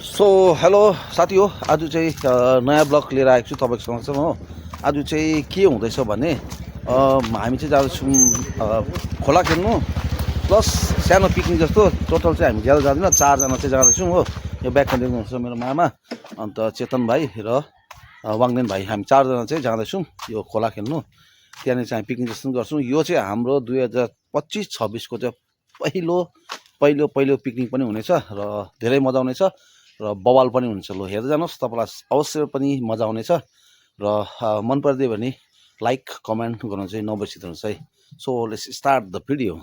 So hello साथी हो, आज चाहिँ नयाँ ब्लग लिएर आएको छु तपाईँको समक्ष हो। आज चाहिँ के हुँदैछ भने हामी चाहिँ जाँदैछौँ खोला खेल्नु प्लस सानो पिकनिक जस्तो। टोटल चाहिँ हामी ज्यादा जाँदैनौँ, 4 जना चाहिँ जाँदैछौँ हो। यो ब्याकमा देख्नुहुन्छ मेरो मामा, अन्त चेतन भाइ र वाङदेन भाइ, हामी 4 जना चाहिँ जाँदैछौँ यो खोला खेल्नु। त्यहाँनिर चाहिँ हामी पिकनिक जस्तो गर्छौँ। यो चाहिँ हाम्रो 2025-26 को चाहिँ पहिलो पिकनिक पनि हुनेछ र धेरै मजा आउनेछ र बवाल पनि हुन्छ। ल हेर्दै जानुहोस्, तपाईँलाई अवश्य पनि मजा आउनेछ र मन परिदियो भने लाइक कमेन्ट गर्नु चाहिँ नबिर्सिदिनुहोस् है। So let's start the video.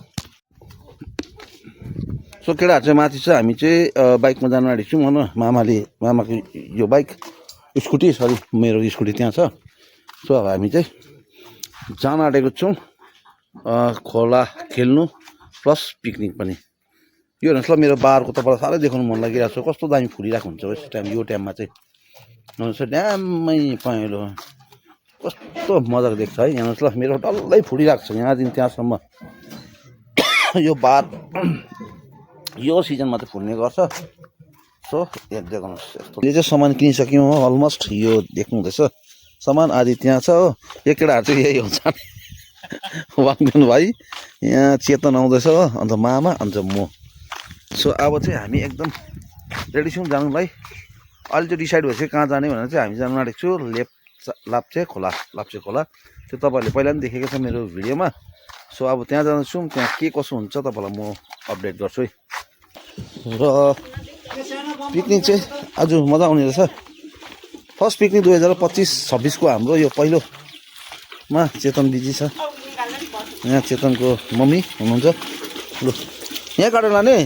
So केटाहरू चाहिँ माथि छ, हामी चाहिँ बाइकमा जान आँटेको छौँ होइन। मामाको यो बाइक स्कुटी, सरी मेरो स्कुटी त्यहाँ छ। सो अब हामी चाहिँ जान आँटेको छौँ खोला खेल्नु प्लस पिकनिक पनि। यो हेर्नुहोस् ल, मेरो बारको तपाईँलाई साह्रै देखाउनु मन लागिरहेको छ, कस्तो दामी फुलिरहेको हुन्छ यस टाइम। यो टाइममा चाहिँ हेर्नुहोस् ड्यामै पहेँलो कस्तो मजाको देख्छ है। हेर्नुहोस् ल, मेरो डल्लै फुलिरहेको छ यहाँदेखि त्यहाँसम्म। यो बार यो सिजनमा चाहिँ फुल्ने गर्छ। सो हेर्दै गर्नुहोस्, यस्तो यो चाहिँ सामान किनिसक्यौँ हो अलमोस्ट। यो देख्नु हुँदैछ सामान आदि त्यहाँ छ हो। यो केटाहरू चाहिँ यही हुन्छ वाङदेन भाइ, यहाँ चेतन आउँदैछ हो, अन्त मामा, अन्त म। सो अब चाहिँ हामी एकदम रेडी छौँ जानुलाई। अहिले चाहिँ डिसाइड भएपछि कहाँ जाने भनेर चाहिँ हामी जानु आँटेको छु लाप्चे खोला। त्यो तपाईँहरूले पहिला पनि देखेको छ मेरो भिडियोमा। सो अब त्यहाँ जान्छौँ, त्यहाँ के कसो हुन्छ तपाईँलाई म अपडेट गर्छु है। र पिकनिक चाहिँ आज मजा आउने रहेछ। फर्स्ट पिकनिक 2025-26 को हाम्रो यो पहिलोमा। चेतन बिजी छ, यहाँ चेतनको मम्मी हुनुहुन्छ। लु यहाँ काटेर लाने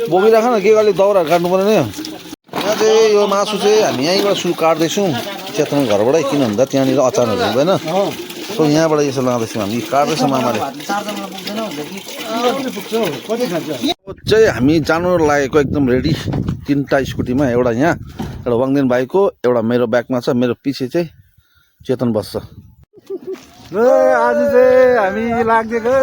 बोकिराख न, के अलिक दाउराहरू काट्नु पऱ्यो नि। यहाँ चाहिँ यो मासु चाहिँ हामी यहीँबाट सुरु काट्दैछौँ चेतनको घरबाटै, किन भन्दा त्यहाँनिर अचारहरू हुँदैन। सो यहाँबाट यसो लाँदैछौँ हामी, काट्दैछौँ मामाले चाहिँ। हामी जानु लागेको एकदम रेडी, 3टा स्कुटीमा, एउटा यहाँ, एउटा वाङदेन भाइको, एउटा मेरो ब्यागमा छ, मेरो पछि चाहिँ चेतन बस्छ। आज चाहिँ हामी लाग्दिएको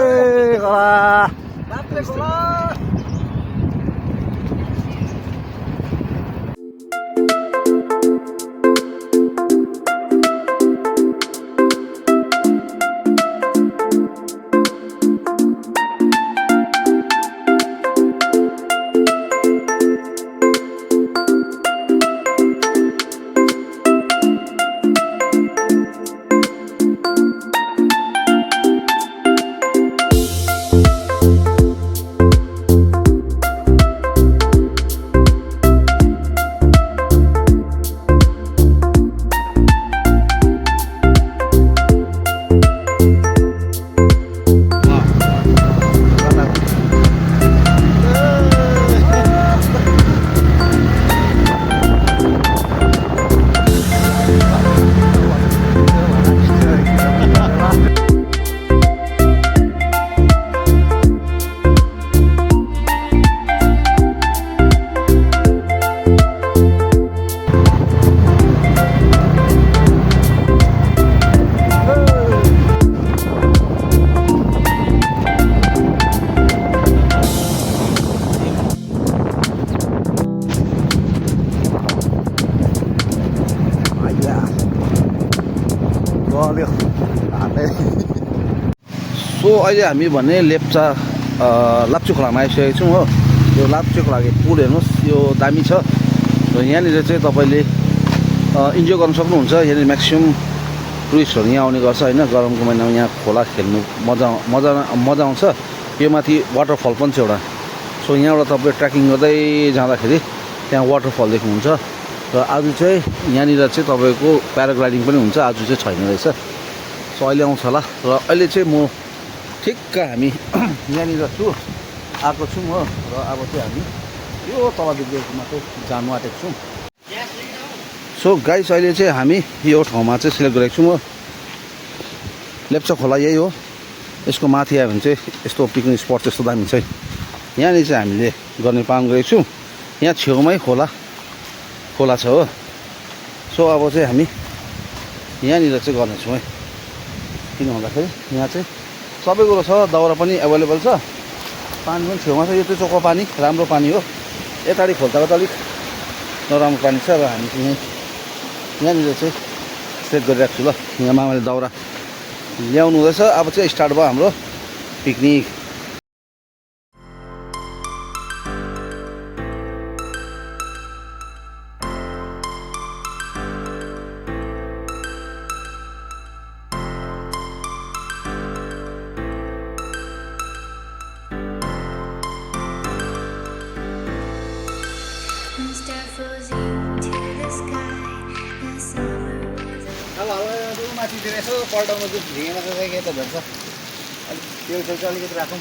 सो अहिले हामी भने लाप्चे खोलामा आइसकेको छौँ हो। यो लाप्चे खोलाको पुल हेर्नुहोस्, यो दामी छ र यहाँनिर चाहिँ तपाईँले इन्जोय गर्न सक्नुहुन्छ। यहाँनिर म्याक्सिमम् टुरिस्टहरू यहाँ आउने गर्छ होइन। गरमको महिनामा यहाँ खोला खेल्नु मजा आउँछ। यो माथि वाटरफल पनि छ एउटा। सो यहाँबाट तपाईँ ट्रेकिङ गर्दै जाँदाखेरि त्यहाँ वाटरफल देख्नुहुन्छ। र आज चाहिँ यहाँनिर चाहिँ तपाईँको प्याराग्लाइडिङ पनि हुन्छ, आज चाहिँ छैन रहेछ। सो अहिले आउँछ होला। र अहिले चाहिँ म ठिक्क हामी यहाँनिर आएको छौँ हो। र अब चाहिँ हामी यो तल देख्दैमा चाहिँ जानु आँटेको छौँ। सो गाइस, अहिले चाहिँ हामी यो ठाउँमा चाहिँ सिलेक्ट गरेको छौँ हो। लेप्चा खोला यही हो। यसको माथि आयो भने चाहिँ यस्तो पिकनिक स्पट त्यस्तो दामी छ। यहाँनिर चाहिँ हामीले गर्ने प्लान गरेको छौँ। यहाँ छेउमै खोला छ हो। सो अब चाहिँ हामी यहाँनिर चाहिँ गर्नेछौँ है। किन भन्दाखेरि यहाँ चाहिँ सबै कुरो छ, दाउरा पनि एभाइलेबल छ। पानी पनि छेउमा छ, यो चाहिँ चोखो पानी, राम्रो पानी हो। यताडि खोल्दाको त अलिक नराम्रो पानी छ। र हामी चाहिँ यहाँनिर चाहिँ सेट गरिरहेको छु ल। यहाँ मामाले दाउरा ल्याउनु हुँदैछ। अब चाहिँ स्टार्ट भयो हाम्रो पिकनिक। अब माथितिर यसो पल्टाउनु चाहिँ झिँगे माछा चाहिँ के त भन्छ, अलिक तेल चाहिँ अलिकति राखौँ।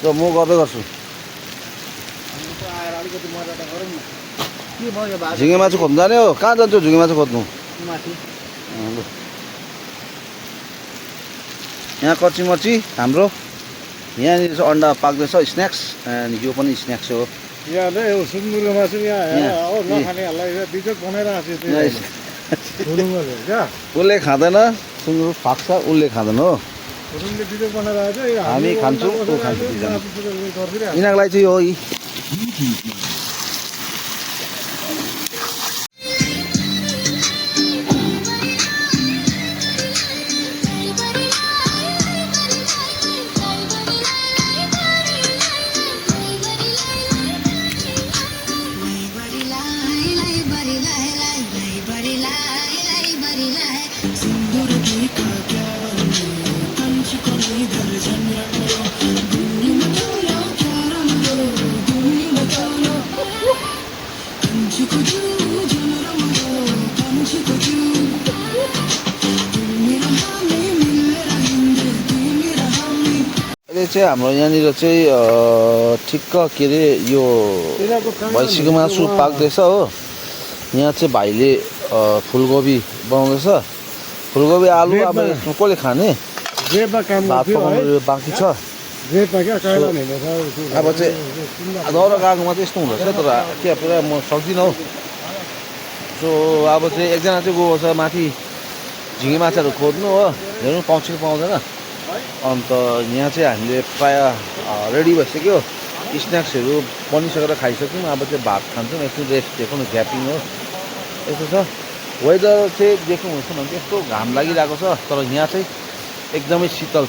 र म गर्दै गर्छु। आएर अलिकति मजा त गरौँ न। के भयो यो भात? झिँगे माछा खोज्नु जाने हो? कहाँ जान्छौ झिँगे माछा खोज्नु? माथि। ल यहाँ कर्ची मर्ची हाम्रो। यहाँनिर चाहिँ अन्डा पाक्दैछ, स्न्याक्स। एन्ड यो पनि स्न्याक्स हो। यहाँ नै हो सुँगुरको मासु। यहाँ हो नखानेहरूलाई बिजोग बनाइरहेको छु। उसले खाँदैन, सुँगुर फाक्छ, उसले खाँदैन हो। हामी खान्छौँ, ऊ खान्छ। यिनीहरूलाई चाहिँ हो यी चाहिँ हाम्रो यहाँनिर चाहिँ ठिक्क के अरे यो भैँसीको मासु पाक्दैछ हो। यहाँ चाहिँ भाइले फुलकोपी बनाउँदैछ। फुलकोपी आलु अब यसमा कसले खाने? भात पकाउनु बाँकी छ। अब चाहिँ दाउरा गएकोमा चाहिँ यस्तो हुँदो रहेछ। तर के पुरा म सक्दिनँ हौ। सो अब चाहिँ एकजना चाहिँ गएको छ माथि झिँगे माछाहरू खोज्नु हो। हेर्नु पाउँछ कि पाउँदैन। अन्त यहाँ चाहिँ हामीले प्रायः रेडी भइसक्यो। स्न्याक्सहरू बनिसकेर खाइसक्यौँ। अब चाहिँ भात खान्छौँ। एकछिन रेस्ट दिएको न, ग्यापिङ हो। यस्तो छ वेदर चाहिँ देख्नुहुन्छ भने यस्तो घाम लागिरहेको छ। तर यहाँ चाहिँ एकदमै शीतल छ।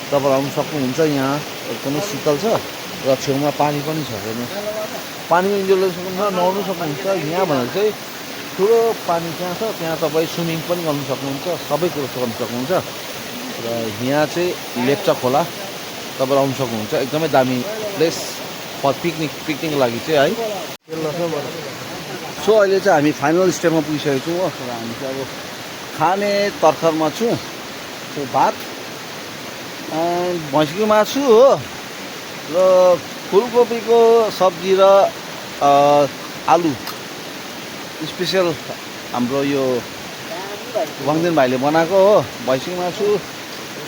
तपाईँहरू आउनु सक्नुहुन्छ। यहाँ एकदमै शीतल छ र छेउमा पानी पनि छ। हेर्नुहोस्, पानीमा इन्जोय गर्न सक्नुहुन्छ, नुहाउनु सक्नुहुन्छ। यहाँ भनेर चाहिँ ठुलो पानी त्यहाँ छ। त्यहाँ तपाईँ स्विमिङ पनि गर्नु सक्नुहुन्छ, सबै कुरो गर्नु सक्नुहुन्छ। र यहाँ चाहिँ लेप्चा खोला तपाईँहरू आउनु सक्नुहुन्छ। एकदमै दामी प्लेस फर पिकनिकको लागि चाहिँ है। सो अहिले चाहिँ हामी फाइनल स्टेपमा पुगिसकेको छौँ हो। र हामी चाहिँ अब खाने तर्खरमा छु। भात भैँसीको मासु हो र फुलकोपीको सब्जी र आलु स्पेसल हाम्रो यो वाङदेन भाइले बनाएको हो। भैँसीको मासु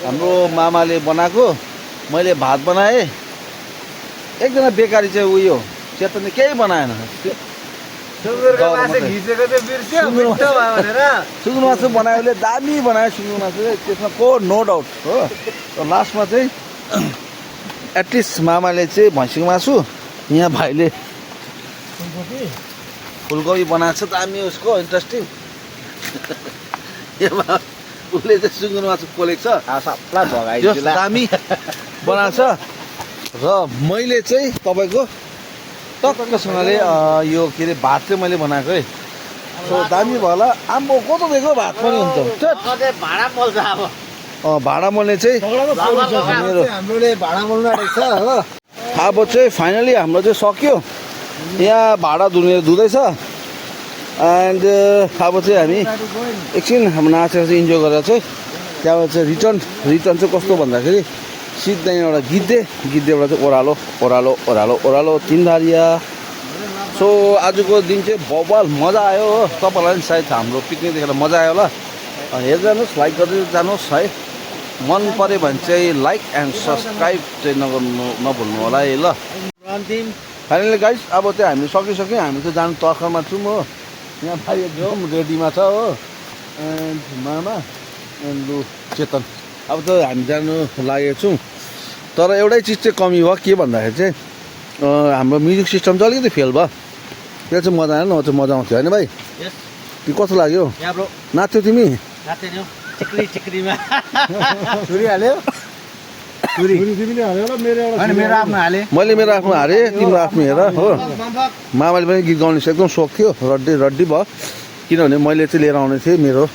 हाम्रो मामाले बनाएको। मैले भात बनाएँ। एकजना बेकारी चाहिँ उयो चेतनले केही बनाएन। सुँगुर मासु बनायो उसले, दामी बनायो सुँगुर मासु चाहिँ। त्यसमा को नो डाउट हो। र लास्टमा चाहिँ एटलिस्ट मामाले चाहिँ भैँसीको मासु, यहाँ भाइले फुलकोपी बनाएको छ। दामी उसको इन्ट्रेस्टिङ। उसले चाहिँ सुँगुर मासु पोलेको छ, दामी बनाएको छ। र मैले चाहिँ तपाईँको टक्कसँगले यो के अरे भात चाहिँ मैले बनाएको है। सो दामी भयो होला। आम्बो कस्तो दिएको भात पनि हुन्छ। भाडा मोल्छ अब। भाडा मोल्ने चाहिँ हाम्रोले भाडा मोल्नु रहेछ हो। अब चाहिँ फाइनली हाम्रो चाहिँ सक्यो। यहाँ भाडा धुँदैछ। एन्ड अब चाहिँ हामी एकछिन हाम्रो नाचेर चाहिँ इन्जोय गरेर चाहिँ त्यहाँबाट चाहिँ रिटर्न चाहिँ कस्तो भन्दाखेरि सिधै एउटा गिद्धेबाट चाहिँ ओह्रालो ओह्रालो ओह्रालो ओह्रालो तिनधारिया। सो आजको दिन चाहिँ बवाल मजा आयो हो। तपाईँहरूलाई पनि सायद हाम्रो पिकनिक देखेर मजा आयो होला। हेर्दै जानुहोस्, लाइक गर्दै जानुहोस् है। मन पऱ्यो भने चाहिँ लाइक एन्ड सब्सक्राइब चाहिँ नभुल्नु होला है ल। फाइनली गाइस अब चाहिँ हामीले सकिसक्यौँ। हामी चाहिँ जानु तर्खरमा छौँ हो। यहाँ भाइ एकदम रेडीमा छ हो। एन्ड मामा एन्ड लु चेतन। अब त हामी जानु लागेको छौँ। तर एउटै चिज चाहिँ कमी भयो के भन्दाखेरि चाहिँ हाम्रो म्युजिक सिस्टम चाहिँ अलिकति फेल भयो त्यो चाहिँ मजा आएन, चाहिँ मजा आउँथ्यो होइन भाइ? यस त्यो कस्तो लाग्यो? यहाँ ब्रो नाच्थ्यौ तिमी? राते नि चिक्रीमा छुरी हाल्यो छुरी तिमीले हाल्यो र मेरो एउटा होइन मेरो आफ्नो हाले मैले मेरो आफ्नो हारेँ, तिम्रो आफ्नो हेर हो। मामाले पनि गीत गाउने चाहिँ एकदम सोख थियो, रड्डी रड्डी भयो। किनभने मैले चाहिँ लिएर आउने थिएँ मेरो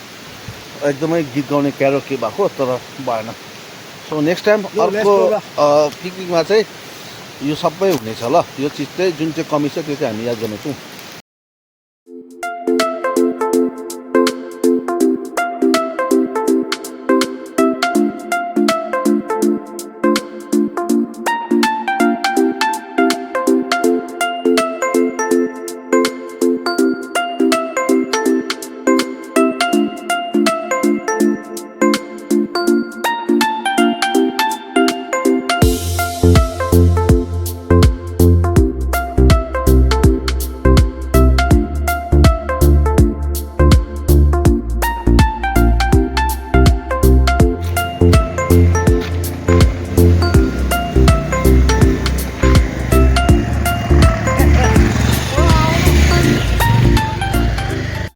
एकदमै गीत गाउने क्यारोके भएको, तर भएन। सो नेक्स्ट टाइम अर्को पिकनिकमा चाहिँ यो सबै हुनेछ ल। यो चिज चाहिँ जुन चाहिँ कमी छ त्यो चाहिँ हामी याद गर्नेछौँ।